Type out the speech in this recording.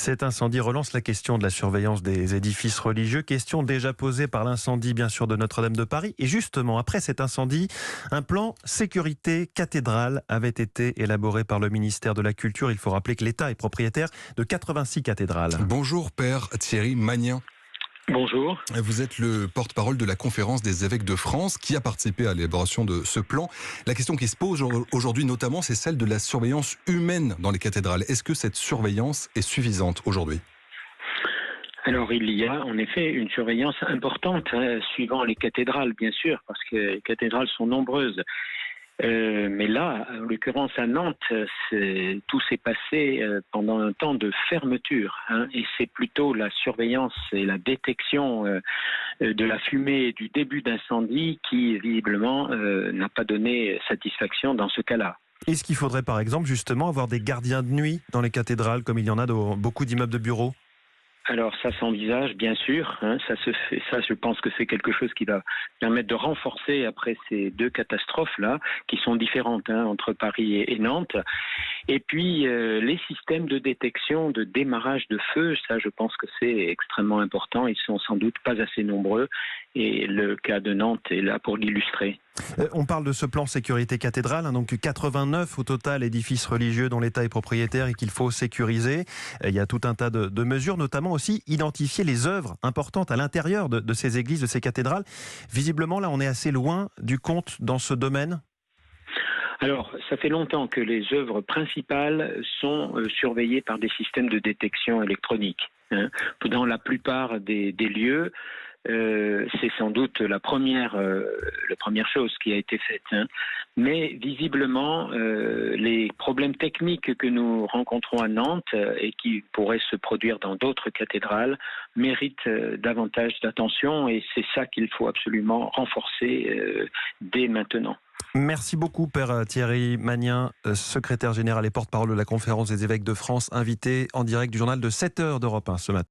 Cet incendie relance la question de la surveillance des édifices religieux, question déjà posée par l'incendie bien sûr de Notre-Dame de Paris. Et justement, après cet incendie, un plan sécurité cathédrale avait été élaboré par le ministère de la Culture. Il faut rappeler que l'État est propriétaire de 86 cathédrales. Bonjour Père Thierry Magnin. Bonjour. Vous êtes le porte-parole de la Conférence des évêques de France qui a participé à l'élaboration de ce plan. La question qui se pose aujourd'hui notamment, c'est celle de la surveillance humaine dans les cathédrales. Est-ce que cette surveillance est suffisante aujourd'hui ? Alors il y a en effet une surveillance importante, suivant les cathédrales bien sûr, parce que les cathédrales sont nombreuses. Mais là, en l'occurrence à Nantes, tout s'est passé pendant un temps de fermeture, et c'est plutôt la surveillance et la détection de la fumée du début d'incendie qui visiblement n'a pas donné satisfaction dans ce cas-là. Est-ce qu'il faudrait par exemple justement avoir des gardiens de nuit dans les cathédrales comme il y en a dans beaucoup d'immeubles de bureaux ? Alors ça s'envisage bien sûr, ça se fait. Ça, je pense que c'est quelque chose qui va permettre de renforcer après ces deux catastrophes-là, qui sont différentes entre Paris et Nantes. Et puis les systèmes de détection, de démarrage de feu, ça je pense que c'est extrêmement important. Ils sont sans doute pas assez nombreux et le cas de Nantes est là pour l'illustrer. On parle de ce plan sécurité cathédrale, donc 89 au total édifices religieux dont l'État est propriétaire et qu'il faut sécuriser. Il y a tout un tas de mesures, notamment aussi identifier les œuvres importantes à l'intérieur de ces églises, de ces cathédrales. Visiblement, là, on est assez loin du compte dans ce domaine. Alors, ça fait longtemps que les œuvres principales sont surveillées par des systèmes de détection électronique. Dans la plupart des lieux, c'est sans doute la première chose qui a été faite. Mais visiblement, les problèmes techniques que nous rencontrons à Nantes et qui pourraient se produire dans d'autres cathédrales méritent davantage d'attention et c'est ça qu'il faut absolument renforcer dès maintenant. Merci beaucoup, Père Thierry Magnin, secrétaire général et porte-parole de la Conférence des évêques de France, invité en direct du journal de 7h d'Europe 1 ce matin.